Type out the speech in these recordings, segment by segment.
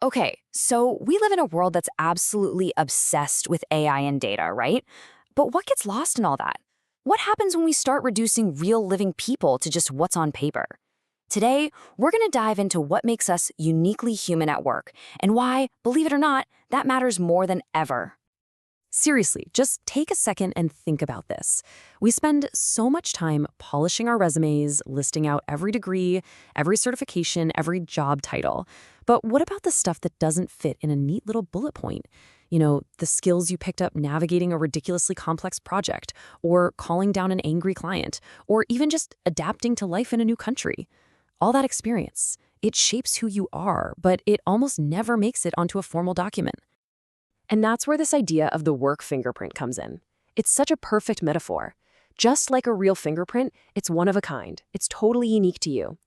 Okay, so we live in a world that's absolutely obsessed with AI and data, right? But what gets lost in all that? What happens when we start reducing real living people to just what's on paper? Today, we're going to dive into what makes us uniquely human at work and why, believe it or not, that matters more than ever. Seriously, just take a second and think about this. We spend so much time polishing our resumes, listing out every degree, every certification, every job title. But what about the stuff that doesn't fit in a neat little bullet point? The skills you picked up navigating a ridiculously complex project, or calling down an angry client, or even just adapting to life in a new country. All that experience, it shapes who you are, but it almost never makes it onto a formal document. And that's where this idea of the work fingerprint comes in. It's such a perfect metaphor. Just like a real fingerprint, it's one of a kind. It's totally unique to you.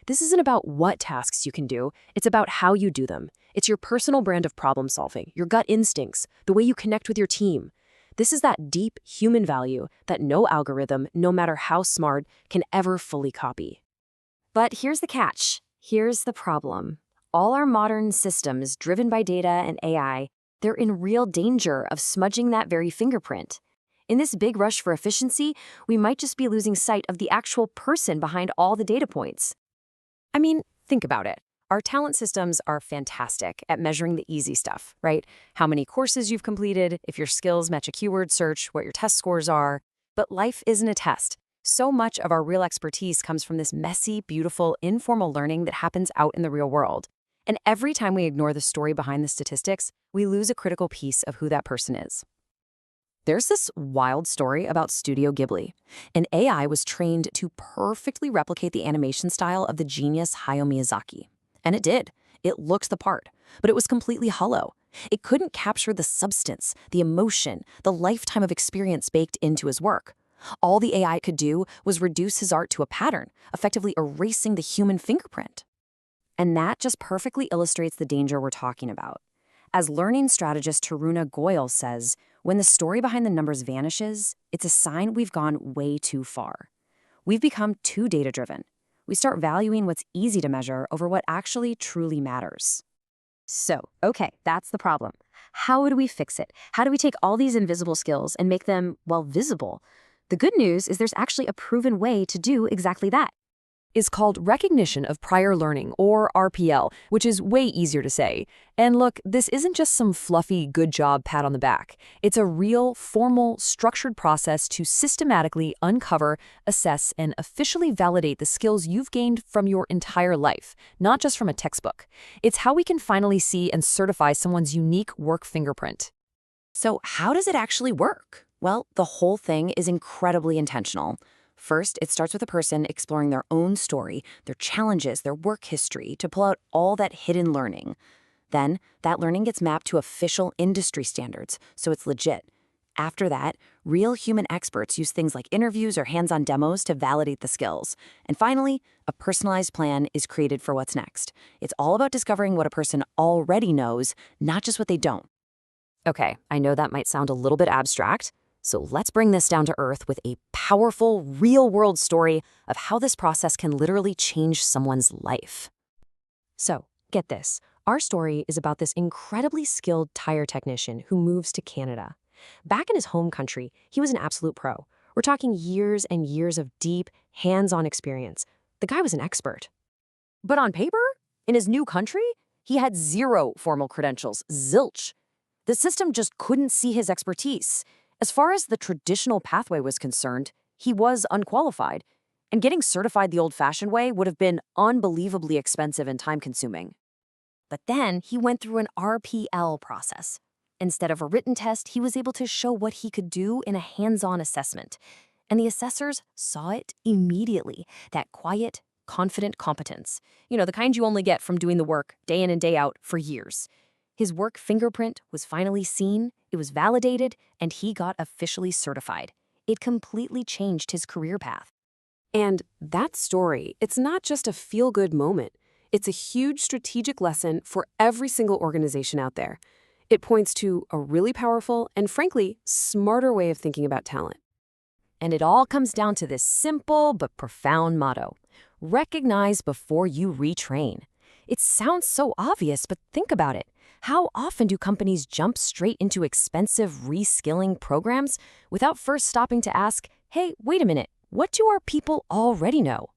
This isn't about what tasks you can do, it's about how you do them. It's your personal brand of problem solving, your gut instincts, the way you connect with your team. This is that deep human value that no algorithm, no matter how smart, can ever fully copy. But here's the catch. Here's the problem. All our modern systems driven by data and AI, they're in real danger of smudging that very fingerprint. In this big rush for efficiency, we might just be losing sight of the actual person behind all the data points. I mean, think about it. Our talent systems are fantastic at measuring the easy stuff, right? How many courses you've completed, if your skills match a keyword search, what your test scores are. But life isn't a test. So much of our real expertise comes from this messy, beautiful, informal learning that happens out in the real world. And every time we ignore the story behind the statistics, we lose a critical piece of who that person is. There's this wild story about Studio Ghibli. An AI was trained to perfectly replicate the animation style of the genius Hayao Miyazaki. And it did. It looked the part, but it was completely hollow. It couldn't capture the substance, the emotion, the lifetime of experience baked into his work. All the AI could do was reduce his art to a pattern, effectively erasing the human fingerprint. And that just perfectly illustrates the danger we're talking about. As learning strategist Taruna Goel says, when the story behind the numbers vanishes, it's a sign we've gone way too far. We've become too data-driven. We start valuing what's easy to measure over what actually truly matters. So, okay, that's the problem. How do we fix it? How do we take all these invisible skills and make them, well, visible? The good news is there's actually a proven way to do exactly that. Is called recognition of prior learning, or RPL, which is way easier to say. And look, this isn't just some fluffy good job pat on the back. It's a real, formal, structured process to systematically uncover, assess, and officially validate the skills you've gained from your entire life, not just from a textbook. It's how we can finally see and certify someone's unique work fingerprint. So how does it actually work? Well, the whole thing is incredibly intentional. First, it starts with a person exploring their own story, their challenges, their work history, to pull out all that hidden learning. Then, that learning gets mapped to official industry standards, so it's legit. After that, real human experts use things like interviews or hands-on demos to validate the skills. And finally, a personalized plan is created for what's next. It's all about discovering what a person already knows, not just what they don't. Okay, I know that might sound a little bit abstract, so let's bring this down to earth with a powerful, real-world story of how this process can literally change someone's life. So, get this. Our story is about this incredibly skilled tire technician who moves to Canada. Back in his home country, he was an absolute pro. We're talking years and years of deep, hands-on experience. The guy was an expert. But on paper, in his new country, he had zero formal credentials, zilch. The system just couldn't see his expertise. As far as the traditional pathway was concerned, he was unqualified, and getting certified the old-fashioned way would have been unbelievably expensive and time-consuming. But then he went through an RPL process. Instead of a written test, he was able to show what he could do in a hands-on assessment. And the assessors saw it immediately, that quiet, confident competence. The kind you only get from doing the work day in and day out for years. His work fingerprint was finally seen, it was validated, and he got officially certified. It completely changed his career path. And that story, it's not just a feel-good moment. It's a huge strategic lesson for every single organization out there. It points to a really powerful and, frankly, smarter way of thinking about talent. And it all comes down to this simple but profound motto: recognize before you retrain. It sounds so obvious, but think about it. How often do companies jump straight into expensive reskilling programs without first stopping to ask, hey, wait a minute, what do our people already know?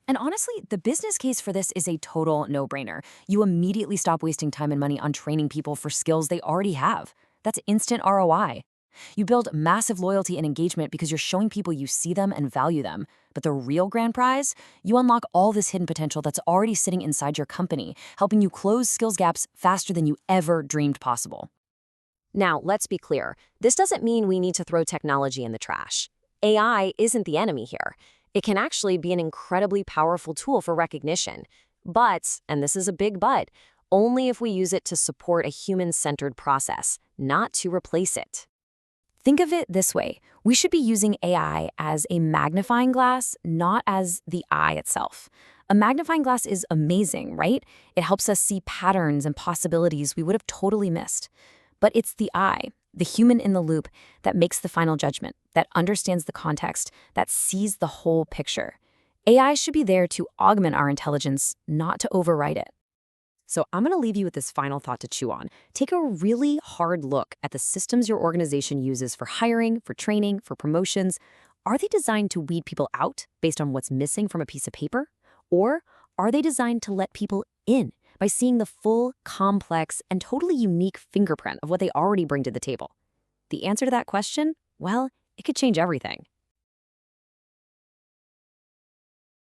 And honestly, the business case for this is a total no-brainer. You immediately stop wasting time and money on training people for skills they already have. That's instant ROI. You build massive loyalty and engagement because you're showing people you see them and value them. But the real grand prize? You unlock all this hidden potential that's already sitting inside your company, helping you close skills gaps faster than you ever dreamed possible. Now, let's be clear. This doesn't mean we need to throw technology in the trash. AI isn't the enemy here. It can actually be an incredibly powerful tool for recognition. But, and this is a big but, only if we use it to support a human-centered process, not to replace it. Think of it this way. We should be using AI as a magnifying glass, not as the eye itself. A magnifying glass is amazing, right? It helps us see patterns and possibilities we would have totally missed. But it's the eye, the human in the loop, that makes the final judgment, that understands the context, that sees the whole picture. AI should be there to augment our intelligence, not to override it. So I'm going to leave you with this final thought to chew on. Take a really hard look at the systems your organization uses for hiring, for training, for promotions. Are they designed to weed people out based on what's missing from a piece of paper? Or are they designed to let people in by seeing the full, complex, and totally unique fingerprint of what they already bring to the table? The answer to that question? Well, it could change everything.